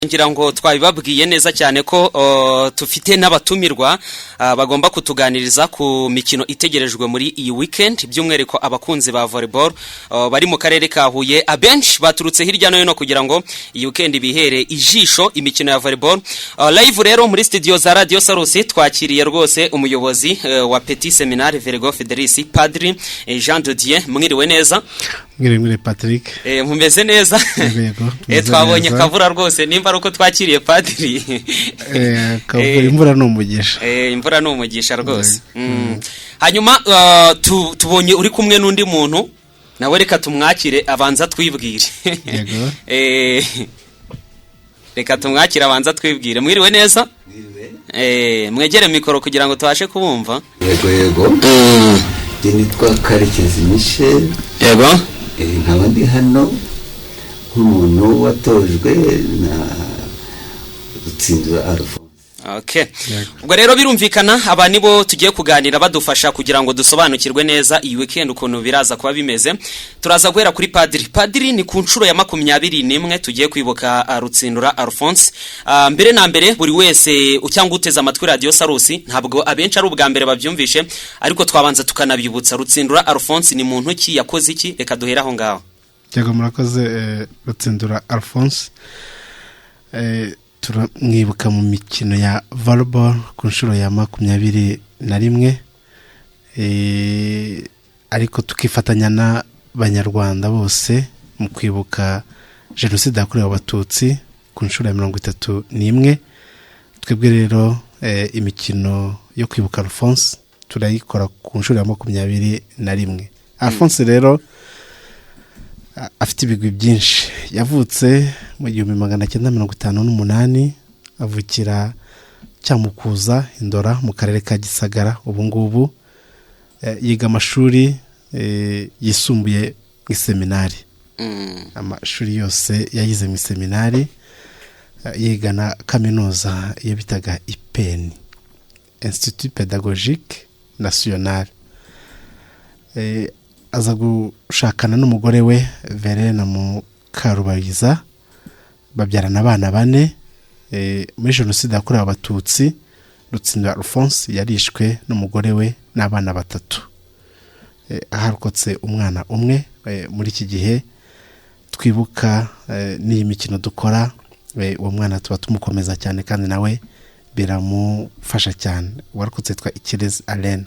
ngira ngo twabibabwiye neza cyane ko tufite n'abatumirwa bagomba kutuganiriza ku mikino itegerejwe muri iyi weekend by'umwereko abakunzi ba volleyball bari mu karere ka Huye abenshi baturutse hirya no hino kugira ngo iyi weekend bihere ijisho imikino ya volleyball live rero muri studio za Radio Salus twakiriye rwose umuyobozi wa Petit Seminaire Vergo Federici Padri Jean de Dieu mwiriwe neza mwiriwe Patrick mumeze neza twabonye kavura rwose nimba uko twakiriye Padri kavura imvura n'umugisha imvura n'umugisha rwose hanyuma tubonye uri kumwe n'undi muntu nawe reka tumwakire abanza twibwire yego reka tumwakire abanza twibwire mwiriwe neza mwegere mikoro kugira ngo tubashe kubumva yego nitwa Karekezi Michel yego nkaba ndi hano nk'umuntu watojwe na Rutsindura Alphonse. Okay. Ubwo rero birumvikana aba nibo tugiye kuganira badufasha kugira ngo dusobanukirwe neza iyi weekend ukuntu biraza kuba bimeze. Turaza guhera kuri Padri. Padri ni ku nshuro ya 21 tugiye kwibuka Rutsindura Alphonse. Mbere na mbere buri wese cyangwa uteze amatwi Radio Salus ntabwo abenshi ari ubwa mbere bavyumvishe ariko twabanza tukanabibutsa Rutsindura Alphonse ni muntu ki yakoze iki reka duhera aho ngaho. Yego murakoze Rutsindura Alphonse. Turamwibuka mu mikino ya volleyball ku nshuro ya 21 ariko tukifatanya n'abanyarwanda bose mu kwibuka jenoside yakorewe abatutsi ku nshuro ya 31 twebwe rero imikino yo kwibuka Alphonse turayikora ku nshuro ya 21 Alphonse rero afite ibigwi byinshi yavutse mu 1958 avukira Cyamukuza Indora mu karere ka Gisagara ubu ngubu yiga amashuri yisumbuye mu seminari amashuri yose yayize mu seminari yiga na kaminuza iyo bitaga IPN Institut Pédagogique National aza gushakana n'umugore we Verena Mukarubariza babyarana abana 4 muri jenoside yakorewe abatutsi Rutsindura Alphonse yarishwe n'umugore we n'abana 3 aharokotse umwana umwe muri iki gihe twibuka n'iyi mikino dukora uwo mwana tuba tumukomeza cyane kandi nawe biramufasha cyane warokotse twa Ikirezi Alain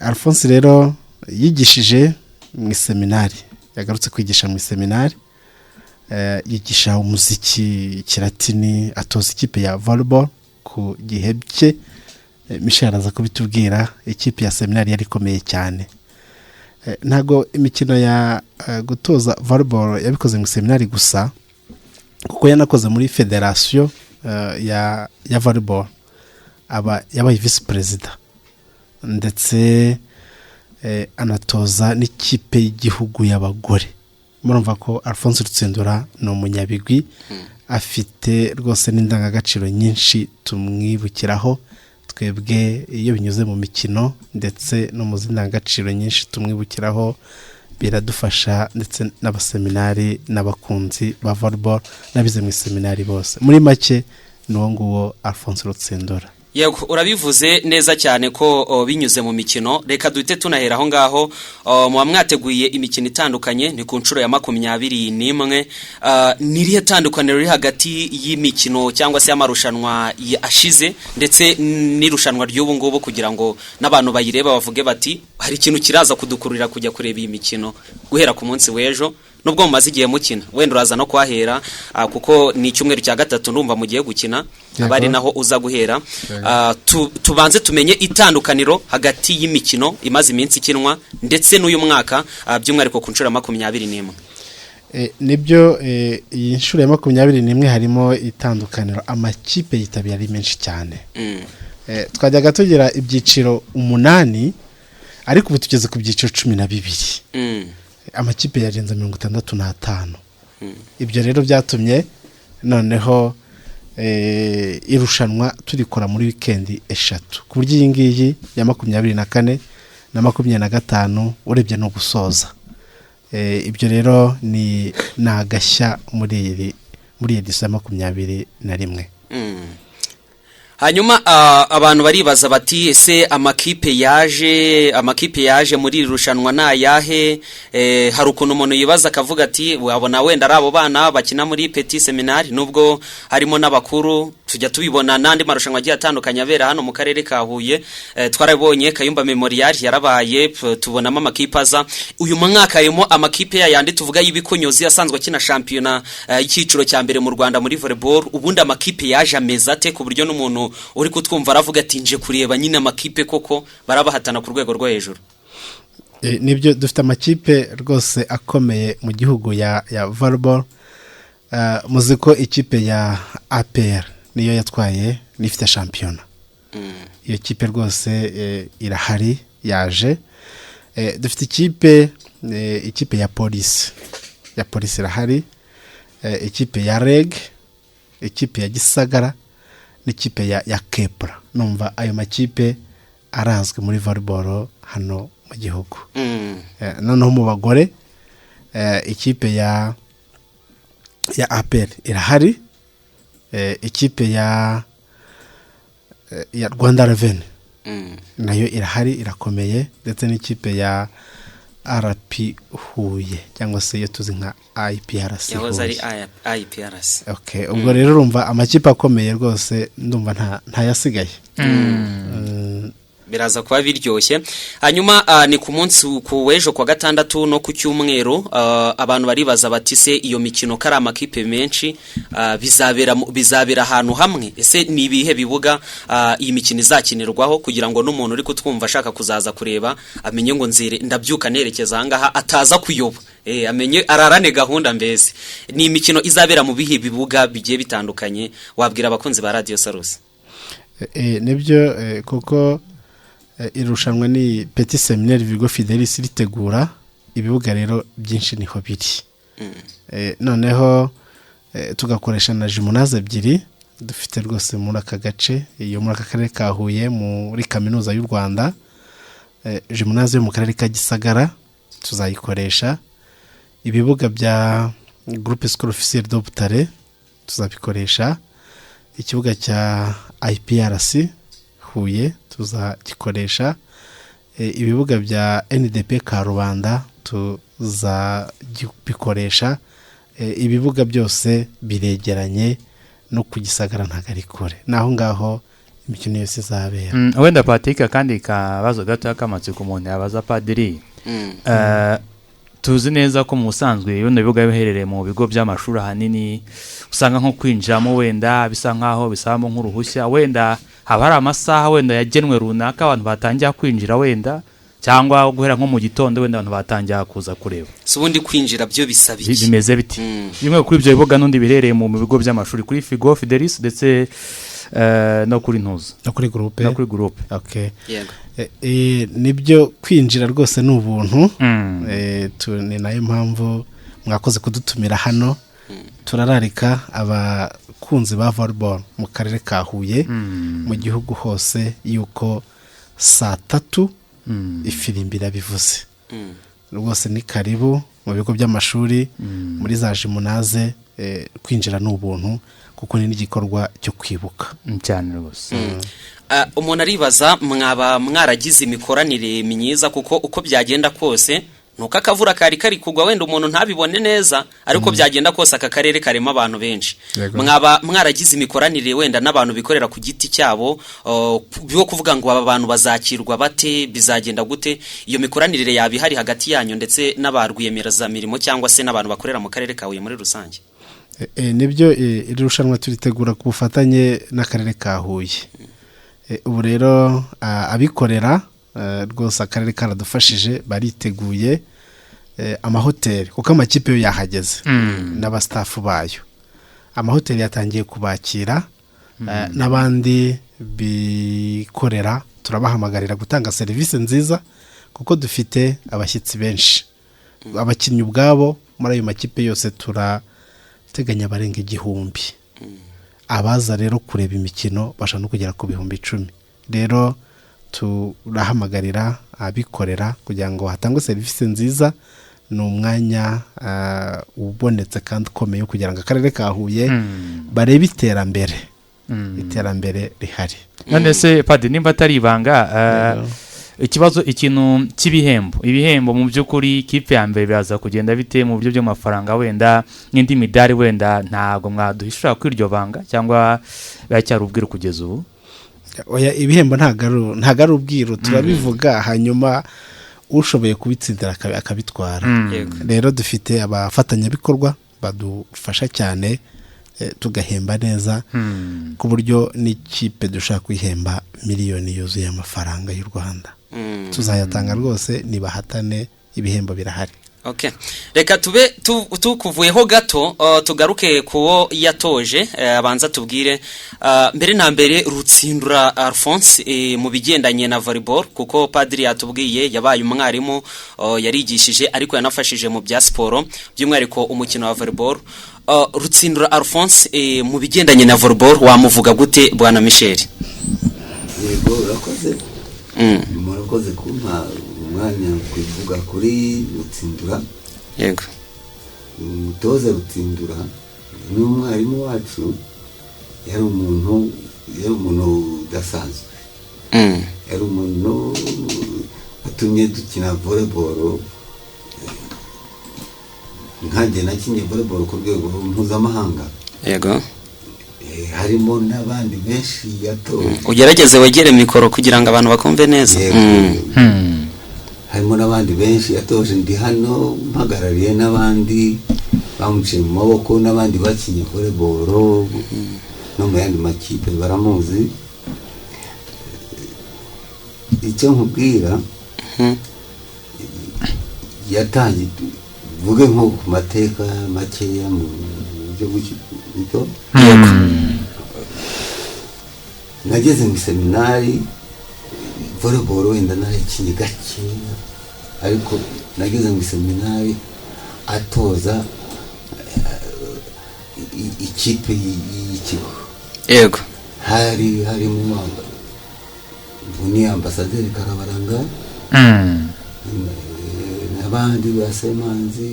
Alphonse rero yigishije mu seminari yagarutse kwigisha mu seminari yigisha umuziki kiratini atoza ikipe ya volleyball ku gihe cye Michel araza kubitubwira ikipe ya seminari yari ikomeye cyane ntago imikino ya gutoza volleyball yabikoze mu seminari gusa kuko yanakoze muri federation ya volleyball yabaye vice president ndetse anatoza n'ikipe y'igihugu y'abagore murumva ko Alphonse Rutsindura no umunyabigwi afite rwose n'indangagaciro nyinshi tumwibukiraho twebwe iyo binyuze mu mikino ndetse no mu zindangagaciro nyinshi tumwibukiraho biradufasha ndetse n'abaseminari n'abakunzi ba volleyball nabize mu seminari bose muri make nuwo nguwo Alphonse Rutsindura. Yego urabivuze neza cyane ko binyuze mu mikino reka duhite tunahera aho ngaho mu mwateguye imikino itandukanye ni ku nshuro ya 21 nirihe tandukaniro riri hagati y'imikino cyangwa se amarushanwa ashize ndetse n'irushanwa ry'ubu ngubu kugira ngo n'abantu bayireba bavuge bati hari ikintu kiraza kudukurira kujya kureba iyi mikino guhera ku munsi w'ejo nubwo mumaze igihe mukina wenda uraza no kwahera kuko ni icyumweru cya gatatu ndumva mugiye gukina abari naho uza guhera tubanze tumenye itandukaniro hagati y'imikino imaze iminsi ikinwa ndetse n'uyu mwaka by'umwihariko ku nshuro ya 21 nibyo iyi nshuro ya 21 harimo itandukaniro amakipe yitabira ari menshi cyane twajyaga tugira ibyiciro 8 ariko ubu tugeze ku byiciro 12 amakipe yarenze 65 ibyo rero byatumye noneho irushanwa turikora muri weekend eshatu ku buryo iyi ngiyi ya 24 na 25 urebye no gusoza ibyo rero ni nagashya muri muri edisiyo 21. Hanyuma abantu baribaza bati ese amakipe yaje muri irushanwa nayahe? Hari ukuntu umuntu yibaza akavuga ati wabona wenda ari abo bana bakina muri Petit Seminari, nubwo harimo n'abakuru, tujya tubibona n'andi marushanwa agiye atandukanye abera hano mu karere ka Huye. Twarabonye Kayumba Memorial yarabaye, tubonamo amakipe aza. Uyu mwaka harimo amakipe yandi tuvuga y'ibikonyozi asanzwe akina shampiyona y'ikiciro cya mbere mu Rwanda muri volleyball. Ubundi amakipe yaje ameza ate ku buryo n'umuntu uri kutwumva aravuga ati nje kureba nyine amakipe koko barabahatana ku rwego rwo hejuru? Nibyo, dufite amakipe rwose akomeye mu gihugu ya volleyball. Muzi ko ikipe ya APR niyo yatwaye n'ifite shampiyona. Iyo kipe rwose irahari, yaje. Dufite ikipe ya polisi irahari, ikipe ya REG, ikipe ya Gisagara n'ikipe ya Kepra. Numva ayo makipe arazwe muri volleyball hano mu gihugu. Noneho mu bagore ikipe ya APR irahari, ikipe ya Rwanda Revenue nayo irahari, irakomeye, ndetse n'ikipe ya RP Huye cyangwa se yo tuzi nka IPRC. Yahoze ari IPRC. Okay, ubwo rero urumva amakipe akomeye rwose, ndumva ntayasigaye. Biraza kuba biryoshye. Hanyuma ni ku munsi w'ejo kwa gatandatu no ku cyumweru, abantu baribaza bati se iyo mikino kari amakipe menshi bizabera ahantu hamwe? Ese ni ibihe bibuga iyi mikino izakinirwaho, kugira ngo n'umuntu uri kutwumva ashaka kuzaza kureba amenye ngo nzire ndabyuka nerekeza ahangaha, ataza kuyoba, amenye ararane gahunda. Mbese ni imikino izabera mu bihe bibuga bigiye bitandukanye, wabwira abakunzi ba Radio Salus? Nibyo, kuko irushanwa ni Petit Seminaire Vigo Fidelis ritegura ibibuga rero byinshi niho biri. Noneho tugakoresha na gymnase ebyiri dufite rwose muri aka gace, iyo muri aka karere ka Huye muri kaminuza y'u Rwanda. Gymnase yo mu karere ka Gisagara tuzayikoresha, ibibuga bya Groupe Scolaire Officiel de Butare tuzabikoresha, ikibuga cya IPRC Huye tuzagikoresha, ibibuga bya NDP Karubanda tuzabikoresha. Ibibuga byose biregeranye, no kugisagara ntagarikore, naho ngaho imikino yose izabera. Wenda Patrick, kandi kabazo gato kamatsiko umuntu yabaza Padiri. Tuzi neza ko mu busanzwe iyo bibuga biherereye mu bigo by'amashuri ahanini usanga nko kwinjiramo wenda bisa nkaho bisabamo nk'uruhushya, wenda haba hari amasaha wenda yagenwe runaka abantu batangira kwinjira, wenda cyangwa guhera nko mu gitondo wenda abantu batangira kuza kureba. So ubundi kwinjira byo bisaba iki? Bimeze biti bimwe kuri ibyo bibuga n'undi biherereye mu bigo by'amashuri kuri Figo Fidelis ndetse no kuri Ntuza no kuri groupe. Okay, yego. Nibyo, kwinjira rwose ni ubuntu. Ni nayo mpamvu mwakoze kudutumira hano. Turararika abakunzi ba volleyball mu karere ka Huye, mu gihugu hose, yuko 3:00 ifirimbi bivuze. Rwose ni karibu mu bigo by'amashuri, muri za gymnase. Kwinjira ni ubuntu kuko ni n'igikorwa cyo kwibuka cyane rwose. Umuntu aribaza, mwaba mwaragize imikoranire myiza, kuko uko byagenda kose nuko akavura kari kugwa wenda umuntu ntabibone neza, ariko byagenda kose aka karere karema abantu benshi. Mwaba mwaragize imikoranire wenda n'abantu bikorera ku giti cyabo, byo kuvuga ngo aba bantu bazakirwa bate, bizagenda gute? Iyo mikoranire yabihari hagati yanyu ndetse n'abarwiyemeza mirimo cyangwa se n'abantu bakorera mu karere ka Huye muri rusange? Nibyo, irushanwa turitegura ku bufatanye n'akarere ka Huye. Ubu rero abikorera rwose akarere karadufashije, bariteguye. Amahoteli, kuko amakipe yo yahageze n'abastaff bayo, amahoteli yatangiye kubakira. N'abandi bikorera turabahamagarira gutanga serivisi nziza, kuko dufite abashyitsi benshi. Abakinnyi ubwabo muri ayo makipe yose turateganya barenga 1,000. Abaza rero kureba imikino bashaka no kugera ku 10,000. Rero turahamagarira abikorera kugira ngo hatangwe serivisi nziza, ni umwanya ubonetse kandi ukomeye kugira ngo akarere ka Huye barebe iterambere rihari. none se padi nimba atari ibanga ikintu ibihembo mu by'ukuri ikipe ya mbere biraza kugenda bite mu buryo by'amafaranga wenda n'indi midari wenda ntago mwaduhishura ko iryo banga cyangwa biracyari ubwiru kugeza ubu? Oya, ibihembo ntago ari ubwiru, turabivuga hanyuma ushoboye kubitsindira akabitwara. Rero dufite abafatanyabikorwa badufasha cyane tugahemba neza ku buryo n'ikipe dushaka kwihemba miliyoni yuzuye amafaranga y'u Rwanda. Tuzayatanga rwose, nibahatane, ibihembo birahari. Okay. Reka tube tukuvuyeho gato tugaruke kuwo yatoje abanza tubwire mbere na mbere Rutsindura Alphonse mu bigendanye na volleyball, kuko padiri yatubwiye yabaye umwarimu yarigishije ariko yanafashije mu bya siporo by'umwihariko umukino wa volleyball. Rutsindura Alphonse mu bigendanye na volleyball wamuvuga gute bwana Michel? Yego, urakoze. Murakoze kumpa umwanya kuvuga kuri Rutsindura. Yego. Umutoza Rutsindura ni umwarimu wacu, yari umuntu udasanzwe. Yari umuntu watumye dukina volleyball. Nkanjye nakinye volleyball ku rwego mpuzamahanga. Yego. Harimo n'abandi benshi yatoje. Ugerageze wegere mikoro kugira ngo abantu bakumve neza. Harimo n'abandi benshi yatoje, ndi hano mpagarariye n'abandi bamuciye mu maboko, n'abandi bakinye volleyball no mu yandi makipe baramuzi. Icyo nkubwira yatangiye vuge nko ku mateka makeya mu byo gukito. Nageze mu seminari volleyball wenda narakinye gakeya, ariko nageze mu seminari atoza ikipe y'ikigo. Yego. harimo ni ambasaderi Karabaranga n'abandi basemanzi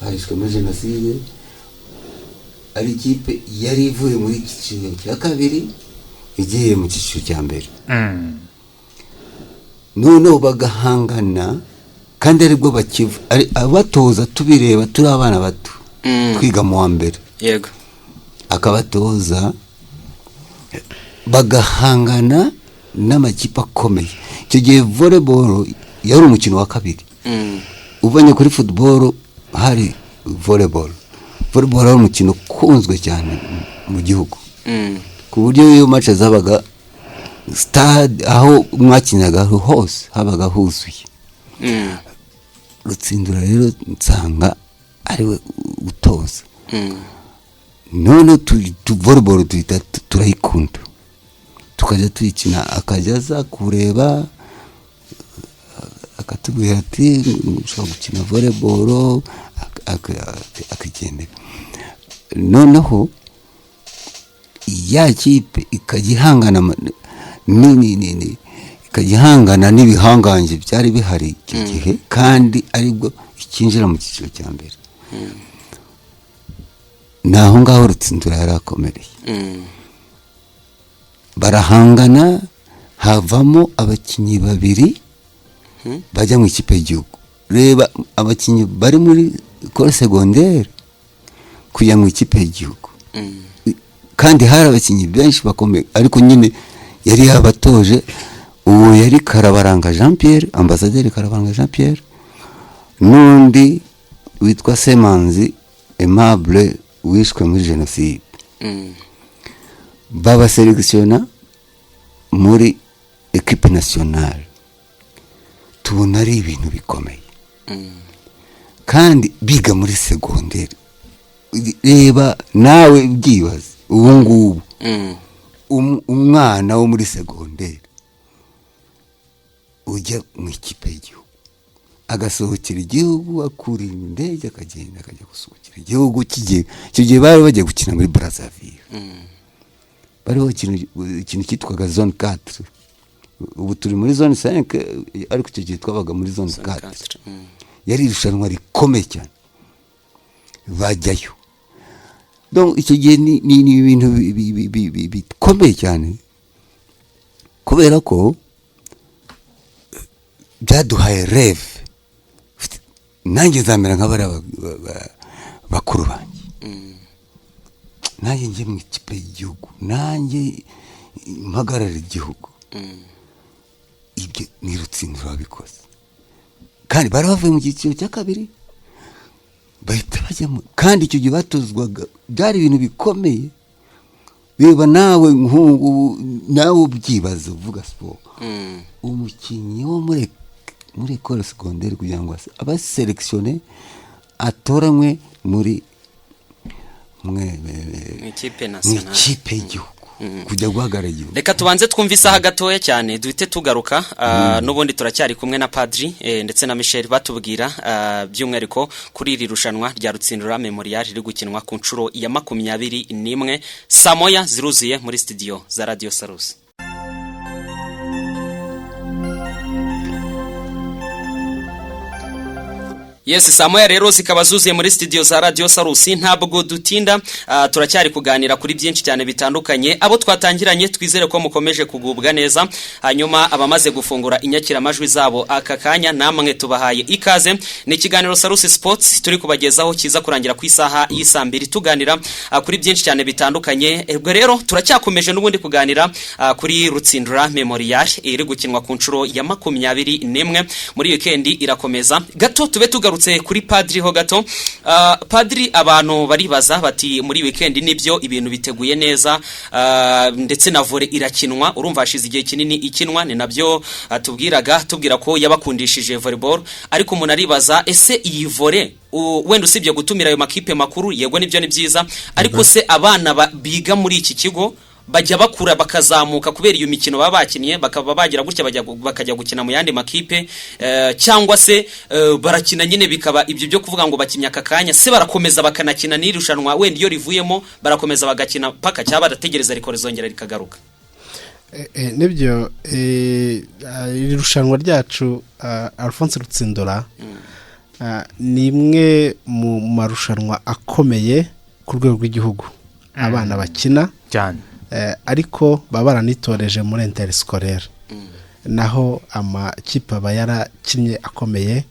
barishwe muri jenoside. Ari ikipe yari ivuye muri cyiciro cya kabiri igiye mu cyiciro cya mbere. Noneho bagahangana kandi aribwo bakiva, ari abatoza tubireba turi abana bato twiga mu wa mbere. Yego. Akabatoza bagahangana n'amakipe akomeye. Icyo gihe volleyball yari umukino wa kabiri. Uvanye kuri football hari volleyball ari umukino ukunzwe cyane mu gihugu, ku buryo iyo match zabaga stade aho mwakinaga hose habaga huzuye. Rutsindura rero nsanga ariwe utoza. None volleyball turayikunda, tukajya tuyikina, akajya aza kureba akatubwira ati ushaka gukina volleyball, akagendera. Noneho ya kipe ikagihangana ikagihangana n'ibihanganje byari bihari icyo gihe, kandi aribwo ikinjira mu cyiciro cya mbere. Naho ngaho Rutsindura yarakomereye. Barahangana, havamo abakinnyi babiri bajya mu ikipe y'igihugu. Reba abakinnyi bari muri école secondaire kujya mu ikipe y'igihugu, kandi hari abakinnyi benshi bakomeye, ariko nyine yari yabatoje. Uwo yari Karabaranga Jean Pierre, ambasaderi Karabaranga Jean Pierre, n'undi witwa Semanzi Aimable wishwe muri jenoside. Baba selectiona muri equipe nationale. Tubona ari ibintu bikomeye, kandi biga muri secondaire. Reba nawe byibaze ubu ngubu umwana wo muri secondaire ujya mu ikipe y'igihugu, agasohokera igihugu, akurira indege akagenda akajya gusohokera igihugu kigiye. Icyo gihe bari bagiye gukina muri Brazzaville, bariho ikintu cyitwaga zone 4. Ubu turi muri zone 5, ariko icyo gihe twabaga muri zone 4. yari irushanwa rikomeye cyane bajyayo. Donc icyo gihe ni ibintu bikomeye cyane kubera ko byaduhaye reve. Nanjye nzamera nk'abari bakuru banjye, nanjye njye mu ikipe y'igihugu, nanjye mpagarara igihugu. Ibyo ni Rutsindura wabikoze, kandi bari bavuye mu cyiciro cya kabiri bahita bajyamo, kandi icyo gihe batozwaga byari ibintu bikomeye. Reba nawe nk'ubu nawe ubyibaza uvuga siporo, umukinnyi wo muri école secondaire kugira ngo abaselektione atoranywe muri ikipe y'igihugu kujya guhagarara igihugu. Reka tubanze twumve isaha gatoya cyane duhite tugaruka. N'ubundi turacyari kumwe na Padri ndetse na Michel batubwira by'umwihariko kuri iri rushanwa rya Rutsindura Memorial riri gukinwa ku nshuro ya 21. Saa moya ziruzuye muri studio za Radio Salus. Yes, saa moya rero zikaba zuzuye muri studio za Radio Salus. Ntabwo dutinda, turacyari kuganira kuri byinshi cyane bitandukanye. Abo twatangiranye twizere ko mukomeje kugubwa neza. Hanyuma abamaze gufungura inyakira amajwi zabo aka kanya namwe tubahaye ikaze. Ni ikiganiro Salus Sports turi kubagezaho kiza kurangira ku isaha y'isambiri tuganira kuri byinshi cyane bitandukanye. Ubwo rero turacyakomeje n'ubundi kuganira kuri Rutsindura Memorial iri gukinwa ku nshuro ya 21 muri weekend irakomeza. Gato tube tugarutse kuri Padri ho gato. Padri, abantu baribaza bati muri weekend nibyo ibintu biteguye neza, ndetse na volley irakinwa. Urumva hashize igihe kinini ikinwa, ni nabyo tubwira ko yabakundishije volleyball. Ariko umuntu aribaza, ese iyi volley wenda usibye gutumira ayo makipe makuru, yego nibyo ni byiza, ariko se abana biga muri iki kigo bajya bakura bakazamuka kubera iyo mikino baba bakinnye, bakaba bagira gutya bakajya gukina mu yandi makipe, cyangwa se barakina nyine bikaba ibyo byo kuvuga ngo bakimya akakanya, se barakomeza bakanakina n'irushanwa wenda iyo rivuyemo barakomeza bagakina paka cyaba barategereza riko rizongera rikagaruka? Nibyo iri rushanwa ryacu Alphonse Rutsindura ni imwe mu marushanwa akomeye ku rwego rw'igihugu abana bakina cyane, ariko baba baranitoreje muri interscolaire, naho amakipe aba yarakinnye akomeye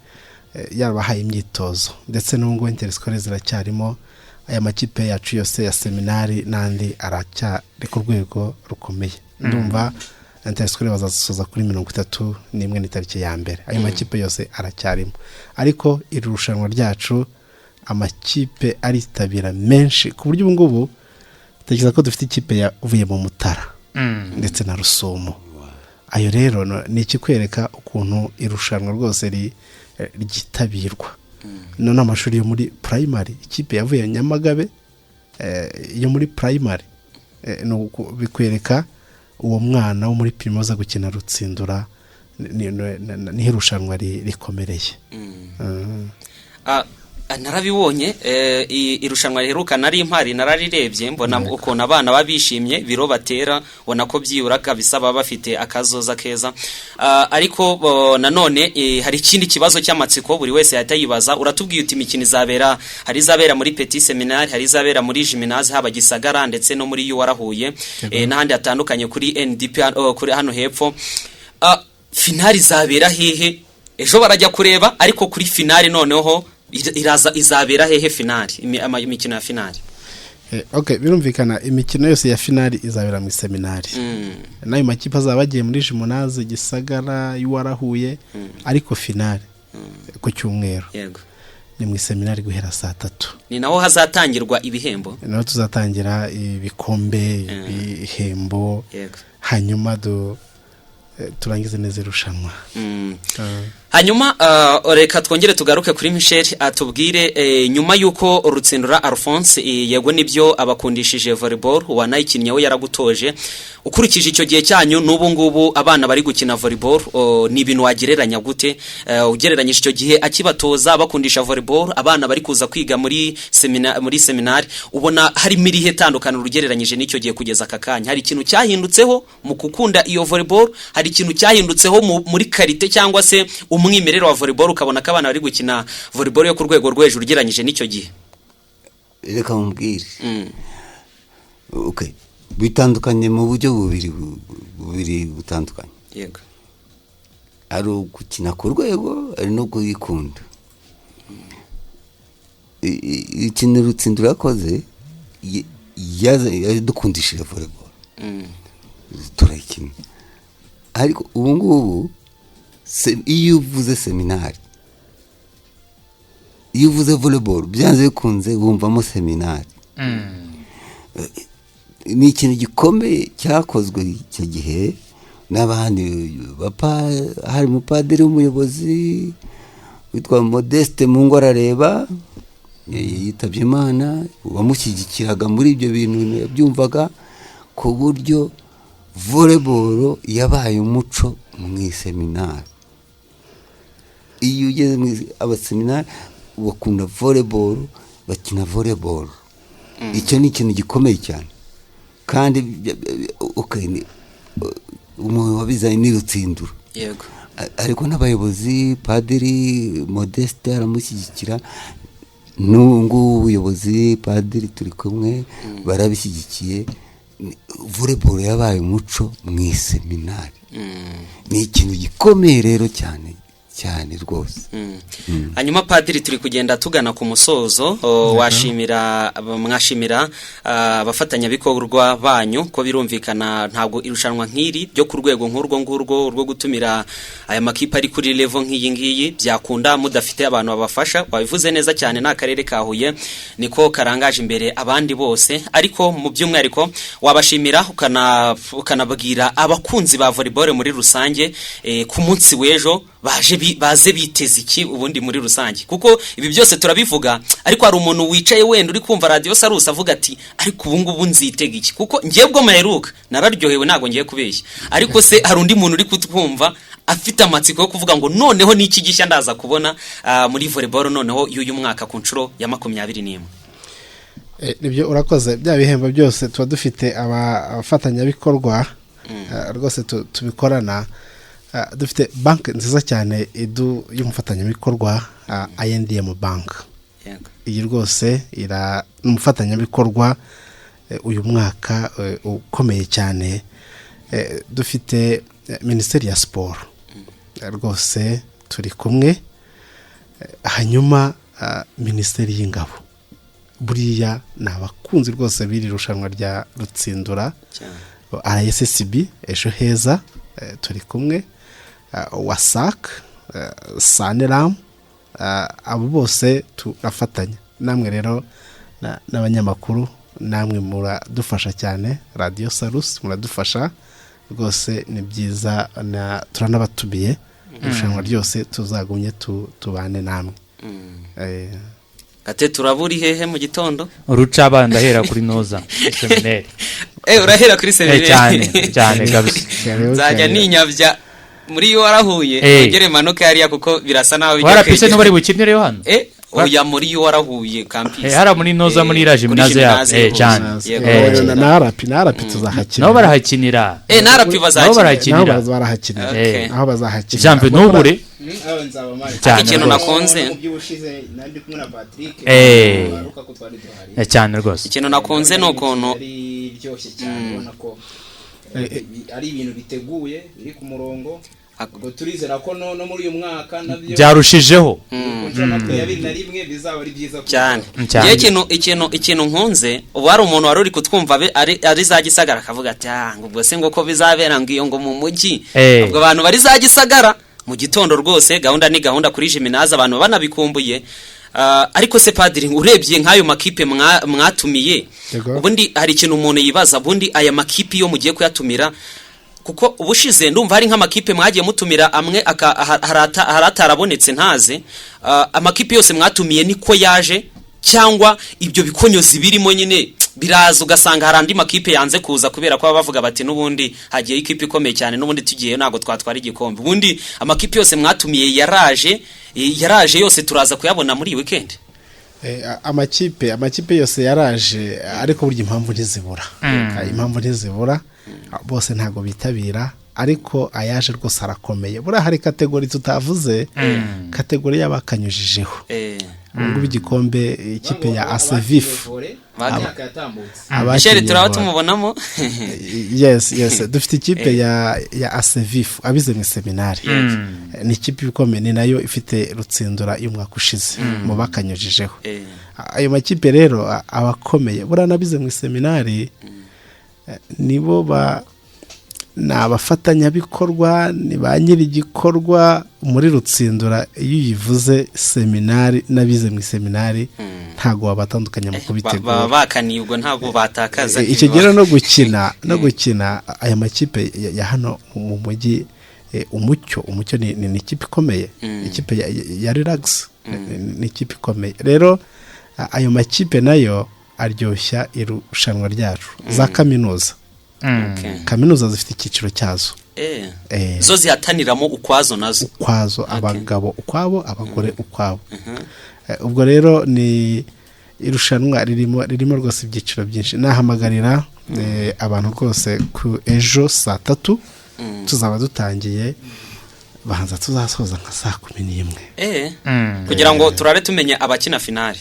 yarabahaye imyitozo, ndetse n'ubwo interscolaire ziracyarimo. Aya makipe yacu yose ya seminari n'andi aracyari ku rwego rukomeye. Ndumva interscolaire bazasoza kuri 31 ni tariki ya mbere. Ayo makipe yose aracyarimo, ariko iri rushanwa ryacu amakipe aritabira menshi ku buryo ubu ngubu tekereza ko dufite ikipe yavuye mu Mutara ndetse na Rusumo. Ayo rero ni ikikwereka ukuntu irushanwa rwose ryitabirwa. None amashuri yo muri primary, ikipe yavuye Nyamagabe yo muri primary, no bikwereka uwo mwana wo muri primaire gukina Rutsindura ni irushanwa rikomereye. Narabibonye irushanwa riheruka nari impari nararirebye mbona ukuntu abana babishimye biro batera, ubona ko byibura kabisaba bafite akazoza keza. Ariko nanone hari ikindi kibazo cy'amatsiko buri wese yatayibaza. Uratubwiye uti imikino izabera, hari izabera muri Petit Seminari, hari izabera muri Gymnase haba Gisagara ndetse no muri Warahuye n'ahandi hatandukanye kuri NDP kuri hano hepfo. Finali zabera hehe? Ejo barajya kureba, ariko kuri finali noneho izabera hehe finali, imikino ya finali? Okay, birumvikana imikino yose ya finali izabera mu seminari. Nayo makipe azabagiye muri Gymnase, Gisagara, Warahuye, ariko finali ku cyumweru. Yego. Ni mu seminari guhera saa 3. Ni naho hazatangirwa ibihembo. Naho tuzatangira ibikombe, ibihembo. Yego. Hanyuma turangize neza irushanwa. Hanyuma reka twongere tugaruke kuri Michel atubwire nyuma yuko Rutsindura Alphonse yego nibyo abakundishije volleyball wanayikinnyeho yaragutoje, ukurikije icyo gihe cyanyu n'ubu ngubu abana bari gukina volleyball ni ibintu wagereranya gute? Ugereranyije icyo gihe akibatoza bakundisha volleyball, abana bari kuza kwiga muri seminari, ubona hari mirihe tandukana ugereranyije n'icyo gihe kugeza akakanya? Hari ikintu cyahindutseho mu gukunda iyo volleyball? Hari ikintu cyahindutseho muri karite cyangwa se umwimerere wa volleyball ukabona ko abana bari gukina volleyball yo ku rwego rwo hejuru ugereranyije n'icyo gihe? reka mubwire okay bitandukanye mu buryo bubiri butandukanye. Yego. Ari gukina ku rwego ari no kuyikunda. Ikintu Rutsindura yakoze yadukundishije volleyball. Turakina. Ariko ubu ngubu iyo uvuze seminari, iyo uvuze volleyball byanze bikunze wumvamo seminari. Ni ikintu gikomeye cyakozwe icyo gihe n'abandi hari umupadiri w'umuyobozi witwa Modeste Mungwarareba yitabye Imana, wamushyigikiraga muri ibyo bintu yabyumvaga ku buryo volleyball yabaye umuco mu iseminari. Iyo ugeze mu abaseminari bakunda volleyball, bakina volleyball. Icyo ni ikintu gikomeye cyane kandi umuntu wabizanye ni Rutsindura. Yego. Ariko n'abayobozi Padiri Modeste aramushyigikira, n'ubu ubuyobozi Padiri turi kumwe barabishyigikiye. Volleyball yabaye umuco mu iseminari. Ni ikintu gikomeye rero cyane cyane rwose. Hanyuma Padiri turi kugenda tugana ku musozo, mwashimira abafatanyabikorwa banyu ko birumvikana ntabwo irushanwa nk'iri byo ku rwego nk'urwo ngurwo rwo gutumira aya makipe ari kuri level nk'iyi ngiyi byakunda mudafite abantu babafasha. Wabivuze neza cyane, n'akarere ka Huye niko karangaje imbere abandi bose, ariko mu by'umwihariko wabashimira ukanababwira abakunzi ba volleyball muri rusange ku munsi w'ejo baze biteze iki ubundi muri rusange, kuko ibi byose turabivuga ariko hari umuntu wicaye wenda uri kumva Radio Salus avuga ati ariko ubu ngubu nzitega iki, kuko ngiye bwo maheruka nararyohewe ntago ngiye kubeshya, ariko se hari undi muntu uri kutwumva afite amatsiko yo kuvuga ngo noneho niki gishya ndaza kubona muri volleyball noneho y'uyu mwaka ku nshuro ya 21. Nibyo urakoze, bya bihembo byose tuba dufite abafatanyabikorwa rwose tubikorana. Dufite bank nziza cyane y'umufatanyabikorwa I&M Bank. Iyi rwose umufatanyabikorwa uyu mwaka ukomeye cyane. Dufite Minisiteri ya Sport rwose turi kumwe. Hanyuma Minisiteri y'Ingabo, buriya nabakunzi rwose biri rushanwa rya Rutsindura. RSSB ejo heza turi kumwe. WASAC, Saneram, abo bose turafatanya. Namwe rero n'abanyamakuru namwe muradufasha cyane, Radio Salus muradufasha rwose, ni byiza turanabatubiye irushanwa ryose tuzagumye tubane namwe. Ate turaburi hehe mu gitondo? Uruca abanda hera kuri Noza seminari. Urahera kuri seminari cyane kabisa. Nzajya ninyavya muri yo warahuye ugere manuka yari kuko birasa naho bijya. Warapise no bari bukinire hano. Oya muri yo warahuye campus. Hara muri Noza muri ira gymnase cyane. Narapi tuzahakina. Nabo barahakinira. Narapi bazahakinira. Aho bazahakinira. Jambe nubure. Ikintu nakunze nandi kumwe na Patrick cyane rwose. Ikintu nakunze no kono biryoshye cyane, ubona ko ari ibintu biteguye biri ku murongo. Ngo turizera ko no muri uyu mwaka nabyo byarushijeho rimwe bizaba ari byiza cyane. Ikintu nkunze ubu hari umuntu wari uri kutwumva ari za Gisagara akavuga ati ubwo se ngo ko bizabera ngiyo ngo mu mujyi ubwo abantu bari za Gisagara mu gitondo rwose. Gahunda ni gahunda kuri Jiminaza, abantu banabikumbuye. Ariko se Padiri, urebye nk'ayo makipe mwatumiye, ubundi hari ikintu umuntu yibaza, ubundi aya makipe yo mugiye kuyatumira, kuko ubushize ndumva hari nk'amakipe mwagiye mutumira amwe haratarabonetse ntaze. Amakipe yose mwatumiye niko yaje cyangwa ibyo bikonyozi birimo nyine biraza ugasanga hari andi makipe yanze kuza kubera ko bavuga bati n'ubundi hagiye ikipe ikomeye cyane n'ubundi tugiye ntago twatwara igikombe? Ubundi amakipe yose mwatumiye yaraje yose turaza kuyabona muri weekend? Amakipe yose yaraje, ariko burya impamvu ntizibura. Impamvu ntizibura, bose ntago bitabira ariko ayaje rwose arakomeye buriya hari kategori tutavuze kategori y'abakanyujijeho ubu ngubu igikombe ikipe ya asevifu Michel turaba tumubonamo yes dufite ikipe ya asevifu abize mu seminari ni ikipe ikomeye ni nayo ifite rutsindura y'umwaka ushize mu bakanyujijeho ayo makipe rero abakomeye buriya nabize mu seminari nibo ni abafatanyabikorwa ni ba nyiri igikorwa muri rutsindura iyo uyivuze seminari n'abize mu seminari ntabwo wabatandukanya mu kubitegura baba bakaniye ubwo ntabwo batakaza icyo gihe no gukina aya makipe ya hano mu mujyi umucyo ni ikipe ikomeye ikipe ya relax ni ikipe ikomeye rero ayo makipe nayo aryoshya irushanwa ryacu za kaminuza kaminuza zifite icyiciro cyazo zo zihataniramo ukwazo nazo ukwazo abagabo ukwabo abagore ukwabo ubwo rero ni irushanwa ririmo rwose ibyiciro byinshi nahamagarira abantu rwose ku ejo 3:00 tuzaba dutangiye bahanza tuzasoza nka 11:00 kugira ngo turare tumenye abakina finali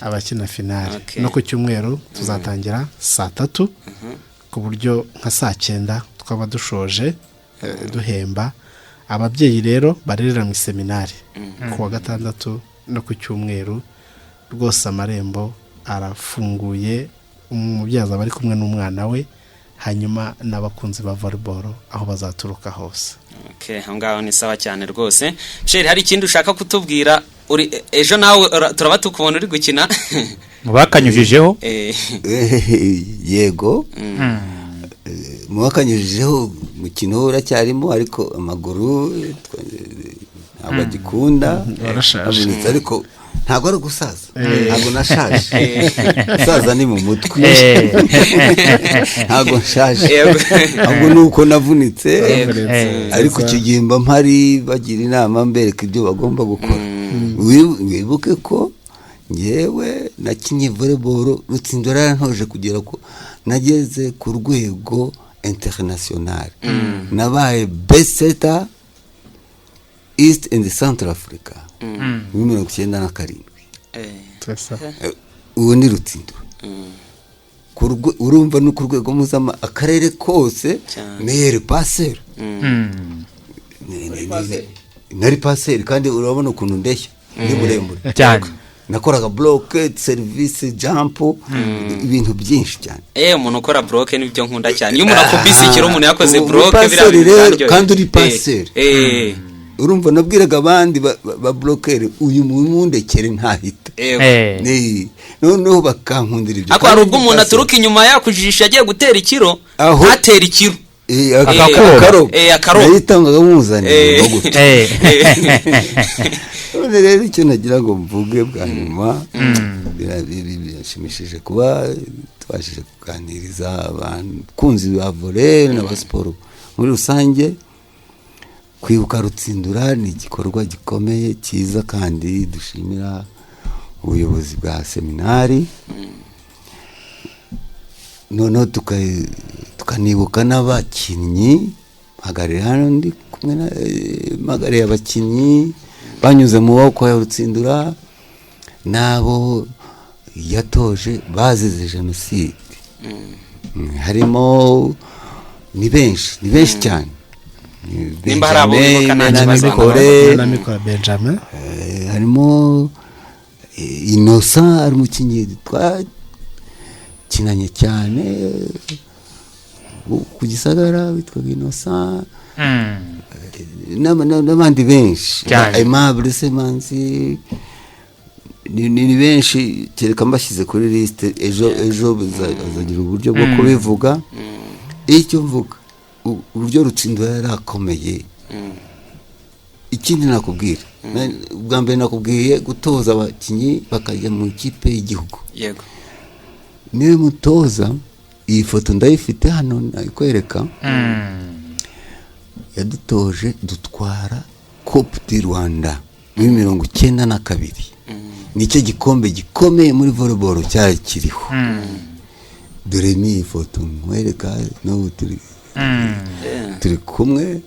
no ku cyumweru tuzatangira 3:00 ku buryo nka 9:00 twaba dushoje duhemba ababyeyi rero barerera mu seminari ku wa gatandatu no ku cyumweru rwose amarembo arafunguye umubyeyi azaba ari kumwe n'umwana we hanyuma n'abakunzi ba volleyball aho bazaturuka hose aho ngaho ni sawa cyane rwose Michel hari ikindi ushaka kutubwira ejo nawe turaba tukubona uri gukina bakanyujijeho yego mu bakanyujijeho umukino uracyarimo ariko amaguru ntabwo agikunda ariko ntabwo ari gusaza ntabwo nashaje gusaza ni mu mutwe ntabwo nshaje ahubwo ni uko navunitse ariko icyo gihe mba mpari bagira inama mbereka ibyo bagomba gukora wibuke ko ngewe nakinye volleyball rutsindura yarantoje kugera ko nageze ku rwego international nabaye best setter East and Central Africa muri 1997 ubu ni rutsindura urumva no ku rwego mpuzama akarere kose meilleur passeur nari passeur kandi urabona ukuntu ndeshya ni muremure cyane nakoraga bloke service jump ibintu byinshi cyane umuntu ukora bloke nibyo nkunda cyane iyo umuntu akubise ikiro umuntu yakoze bloke biraryo kandi uri passeur urumva nabwiraga abandi ba bloquer uyu mundekere ntahita noneho bakankundira ibyo ako hari ubwo umuntu aturuka inyuma yakujisha agiye gutera ikiro atera ikiro akaro yitangaga muzanira none rero icyo nagira ngo mvuge bwa nyuma birashimishije kuba twashije kuganiriza abakunzi ba volley n'abasiporo muri rusange kwibuka rutsindura ni igikorwa gikomeye cyiza kandi dushimira ubuyobozi bwa seminari noneho tukanibuka n'abakinnyi mpagarira hano ndi kumwe na mpagariye abakinnyi banyuze mu maboko ya rutsindura n'abo yatoje bazize jenoside harimo ni benshi cyane nimba hari abo bibuka nta na Benjamin harimo Innocent ari umukinnyi twakinanye cyane ku Gisagara witwa Innocent n'abandi benshi Aimable Semanzi ni benshi kereka mbashyize kuri liste ejo bazagira uburyo bwo kubivuga icyo mvuga uburyo rutsindura yarakomeye ikindi nakubwira ubwa mbere nakubwiye gutoza abakinnyi bakajya mu ikipe y'igihugu yego niwe mutoza iyi foto ndayifite hano nakwereka yadutoje dutwara Coupe du Rwanda muri 1992 nicyo gikombe gikomeye muri volleyball cyari kiriho dore ni foto nkwereka no turi turi kumwe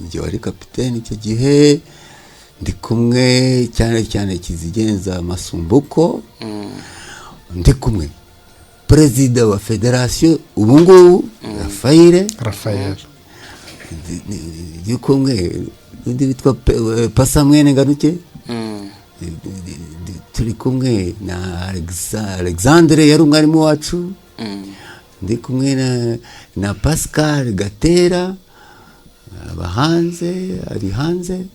njye wari kapiteni icyo gihe ndi kumwe cyane cyane Kizigenza Masumbuko ndi kumwe perezida wa federasiyo ubu ngubu Rafael ndi kumwe undi witwa Pasa Mwene Ngaruke turi kumwe na Alexandre yari umwarimu wacu ndi kumwe na Pascal Gatera ari hanze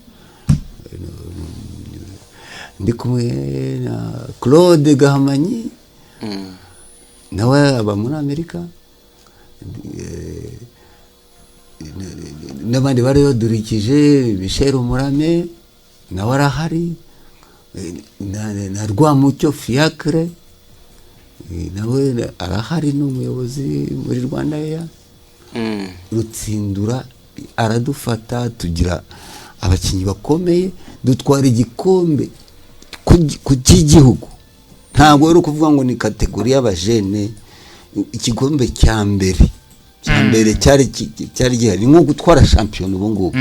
ndi kumwe na Claude Gahamanyi nawe aba muri Amerika n'abandi bari badurikije Michel Umurame nawe arahari na Rwamucyo Fiacre nawe arahari n'umuyobozi muri Rwanda Air Rutsindura aradufata tugira abakinnyi bakomeye dutwara igikombe ku cy'igihugu ntabwo ari ukuvuga ngo ni kategori y'abajene igikombe cya mbere cyari gihari nko gutwara shampiyona ubu ngubu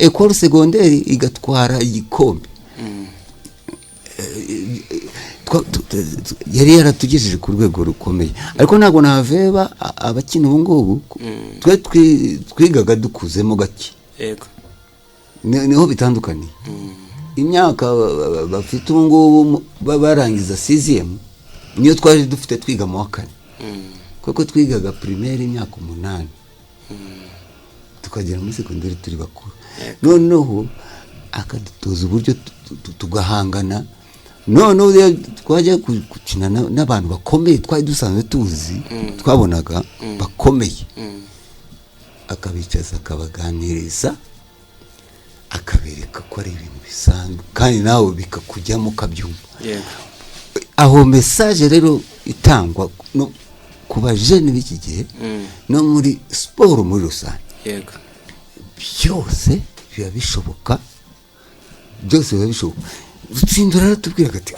école secondaire igatwara igikombe yari yaratugejeje ku rwego rukomeye ariko ntabwo naveba abakina ubu ngubu twigaga dukuzemo gake yego niho bitandukaniye imyaka bafite ubu ngubu barangiza 6e niyo twaje dufite twiga mu wa 4 kuko twigaga primaire imyaka 8 tukagera muri secondaire turi bakuru noneho akadutoza uburyo tugahangana noneho twajya gukina n'abantu bakomeye twari dusanzwe tuzi twabonaga bakomeye akabicaza akabaganiriza akabereka ko ari ibintu bisanzwe kandi nawe bikakujyamo kabyumva aho message rero itangwa no kuba jeune b'iki gihe no muri sport muri rusange yego byose biba bishoboka Rutsindura aratubwira ati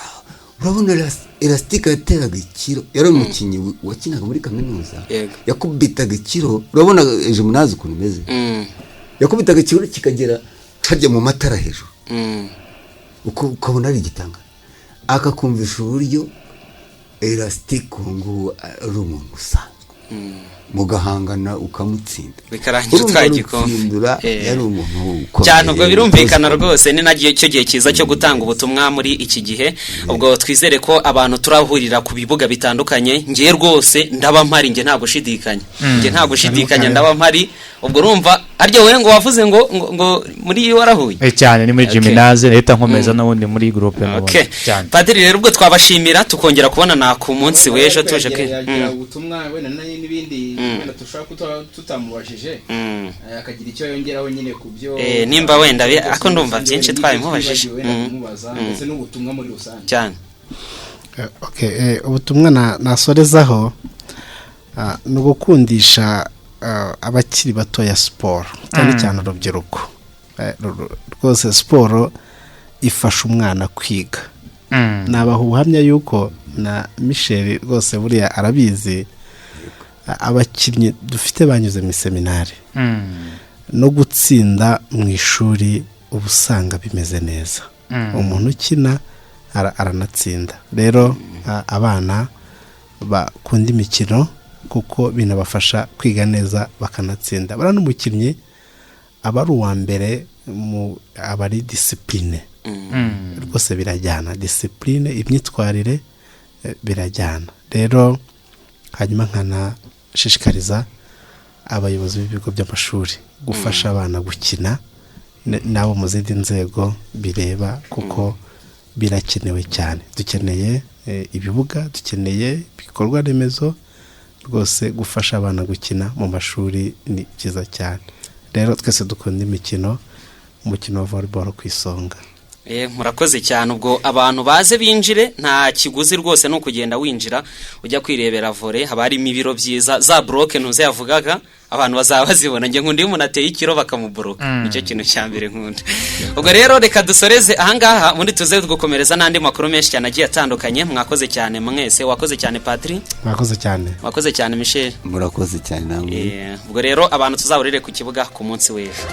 urabona elastique yateraga ikiro yari umukinnyi wakinaga muri kaminuza yakubitaga ikiro urabona ejo munazi ukuntu imeze yakubitaga ikiro kikagera hajya mu matara hejuru ukabona ari igitanga akakumvisha uburyo elastique ngo ari umuntu usanzwe mugahangana ukamutsinda bikarangira utwaye igikombe yari umuntu cyane ubwo birumvikana rwose ni nagiye cyo gihe cyiza cyo gutanga ubutumwa muri iki gihe ubwo twizere ko abantu turahurira ku bibuga bitandukanye ngiye rwose ndaba mpari nge nta gushidikanya ndaba mpari ubwo urumva aryo we ngo wavuze ngo muri warahuye cyane ni muri gymnase leta nkomeza n'ubundi muri groupe cyane padiri rero ubwo twabashimira tukongera kubonana ku munsi w'ejo tuje ubutumwa we n'ibindi wenda tushaka tutamubajije akagira icyo yongeraho nyine ku byo nimba wenda ako ndumva byinshi twabimubajije ndetse n'ubutumwa muri rusange cyane ubutumwa nasorezaho ni ugukundisha abakiri bato ya siporo cyane cyane urubyiruko rwose siporo ifasha umwana kwiga nabaha ubuhamya yuko na Michel rwose buriya arabizi abakinnyi dufite banyuze mu seminari no gutsinda mu ishuri uba usanga bimeze neza umuntu ukina aranatsinda rero abana bakunda imikino kuko binabafasha kwiga neza bakanatsinda bara n'umukinnyi aba ari uwa mbere aba ari discipline rwose birajyana discipline imyitwarire birajyana rero hanyuma nkanashishikariza abayobozi b'ibigo by'amashuri gufasha abana gukina nabo mu zindi nzego bireba kuko birakenewe cyane dukeneye ibibuga dukeneye ibikorwa remezo rwose gufasha abana gukina mu mashuri ni byiza cyane rero twese dukunda umukino wa volleyball ku isonga Murakoze cyane. Ubwo abantu baze binjire, nta kiguzi rwose no kugenda winjira ujya kwirebera volley. Haba harimo ibiro byiza, za bloke ntuze yavugaga abantu bazaba bazibona. Nge nkundi umuntu ateye ikiro bakamuboroka, nicyo kintu cya mbere nkunda. Ubwo rero reka dusoreze ahangaha, ubundi tuze gukomereza n'andi makuru menshi cyane agiye atandukanye. Mwakoze cyane mwese, wakoze cyane Patri, mwakoze cyane, wakoze cyane Michel, murakoze cyane namwe. Ubwo rero abantu tuzahurire ku kibuga ku munsi w'ejo.